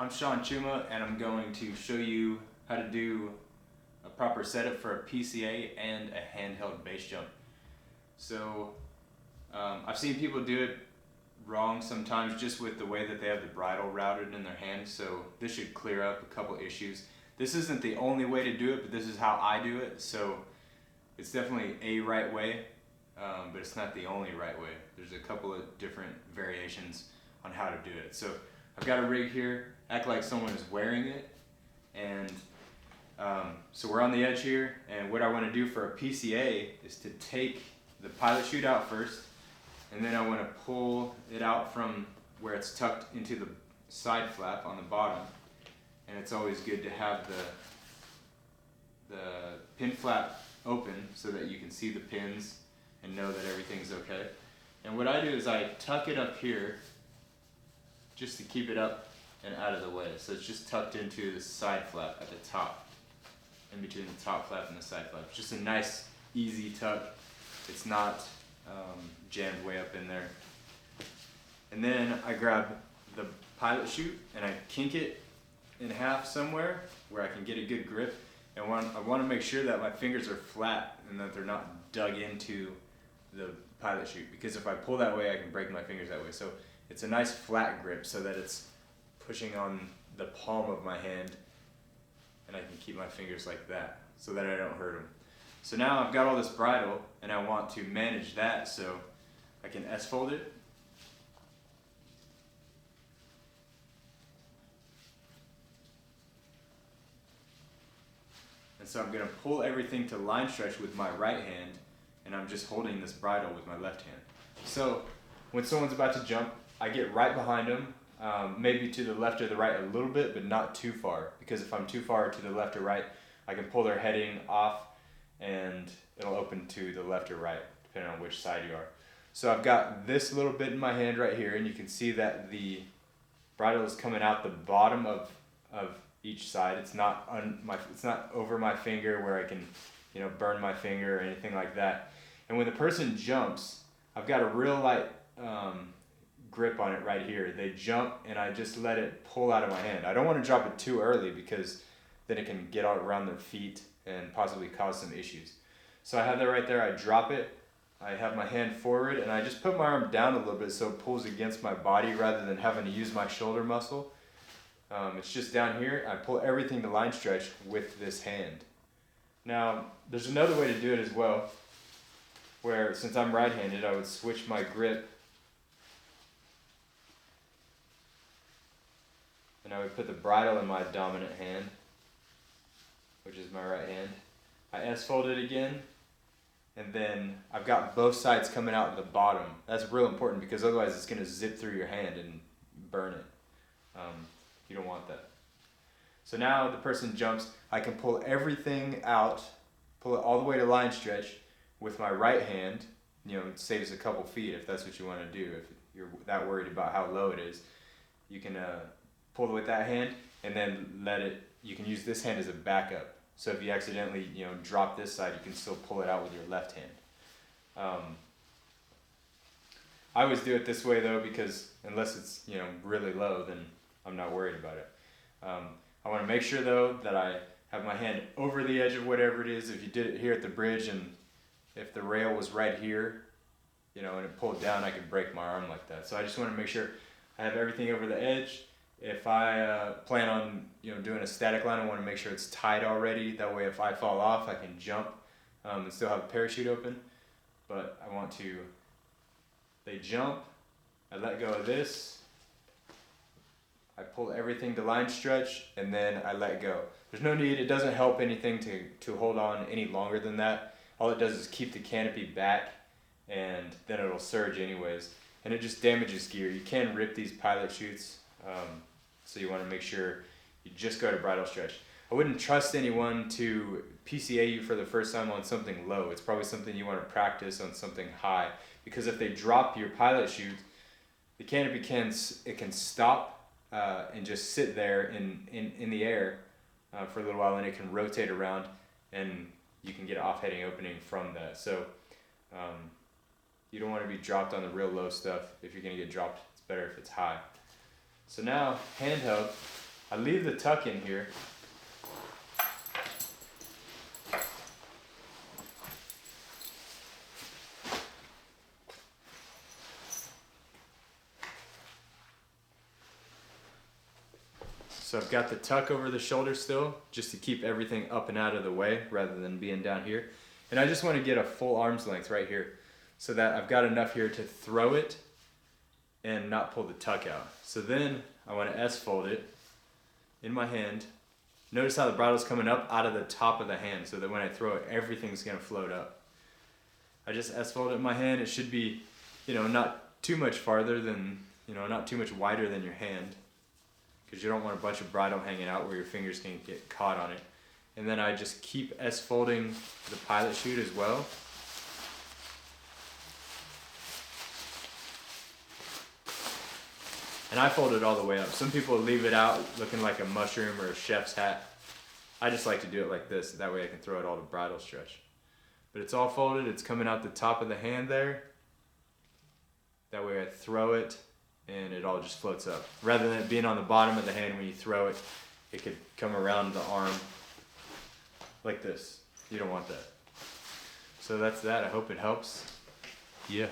I'm Sean Chuma, and I'm going to show you how to do a proper setup for a PCA and a handheld bass jump. So I've seen people do it wrong sometimes just with the way that they have the bridle routed in their hand, so this should clear up a couple issues. This isn't the only way to do it, but this is how I do it, so it's definitely a right way, but it's not the only right way. There's a couple of different variations on how to do it. So I've got a rig here, act like someone is wearing it, and so we're on the edge here, and what I want to do for a PCA is to take the pilot chute out first, and then I want to pull it out from where it's tucked into the side flap on the bottom. And it's always good to have the pin flap open so that you can see the pins and know that everything's okay. And what I do is I tuck it up here just to keep it up and out of the way. So it's just tucked into the side flap at the top, in between the top flap and the side flap. It's just a nice, easy tuck. It's not jammed way up in there. And then I grab the pilot chute and I kink it in half somewhere where I can get a good grip. And I want to make sure that my fingers are flat and that they're not dug into the pilot chute, because if I pull that way I can break my fingers that way. So it's a nice flat grip so that it's pushing on the palm of my hand, and I can keep my fingers like that so that I don't hurt them. So now I've got all this bridle and I want to manage that, so I can S-fold it. And so I'm going to pull everything to line stretch with my right hand, and I'm just holding this bridle with my left hand. So when someone's about to jump, I get right behind them, maybe to the left or the right a little bit, but not too far, because if I'm too far to the left or right, I can pull their heading off and it'll open to the left or right, depending on which side you are. So I've got this little bit in my hand right here, and you can see that the bridle is coming out the bottom of each side. It's not it's not over my finger where I can, burn my finger or anything like that. And when the person jumps, I've got a real light grip on it right here. They jump and I just let it pull out of my hand. I don't want to drop it too early because then it can get all around their feet and possibly cause some issues. So I have that right there. I drop it. I have my hand forward and I just put my arm down a little bit so it pulls against my body rather than having to use my shoulder muscle. It's just down here. I pull everything to line stretch with this hand. Now, there's another way to do it as well, where since I'm right-handed, I would switch my grip and I would put the bridle in my dominant hand, which is my right hand. I S-fold it again, and then I've got both sides coming out the bottom. That's real important because otherwise it's going to zip through your hand and burn it. You don't want that. So now the person jumps, I can pull everything out, pull it all the way to line stretch with my right hand. It saves a couple feet if that's what you want to do. If you're that worried about how low it is, you can pull it with that hand and then you can use this hand as a backup. So if you accidentally, drop this side, you can still pull it out with your left hand. I always do it this way though, because unless it's, really low, then I'm not worried about it. I want to make sure though that I have my hand over the edge of whatever it is. If you did it here at the bridge and if the rail was right here, and it pulled down, I could break my arm like that. So I just want to make sure I have everything over the edge. If I plan on doing a static line, I want to make sure it's tied already. That way if I fall off, I can jump and still have a parachute open. But they jump, I let go of this, I pull everything to line stretch, and then I let go. There's no need, it doesn't help anything to hold on any longer than that. All it does is keep the canopy back, and then it'll surge anyways. And it just damages gear. You can rip these pilot chutes, so you want to make sure you just go to bridle stretch. I wouldn't trust anyone to PCA you for the first time on something low. It's probably something you want to practice on something high, because if they drop your pilot chute, the canopy can stop and just sit there in the air for a little while, and it can rotate around and you can get an off-heading opening from that. So you don't want to be dropped on the real low stuff. If you're going to get dropped, it's better if it's high. So now, handheld, I leave the tuck in here. So I've got the tuck over the shoulder still, just to keep everything up and out of the way rather than being down here. And I just want to get a full arm's length right here so that I've got enough here to throw it and not pull the tuck out. So then I want to S-fold it in my hand. Notice how the bridle's coming up out of the top of the hand so that when I throw it, everything's going to float up. I just S-fold it in my hand. It should be, not too much farther than, not too much wider than your hand, because you don't want a bunch of bridle hanging out where your fingers can get caught on it. And then I just keep S-folding the pilot chute as well. And I fold it all the way up. Some people leave it out looking like a mushroom or a chef's hat. I just like to do it like this, that way I can throw it all to bridle stretch. But it's all folded, it's coming out the top of the hand there. That way I throw it and it all just floats up. Rather than it being on the bottom of the hand when you throw it, it could come around the arm like this. You don't want that. So that's that. I hope it helps. Yeah.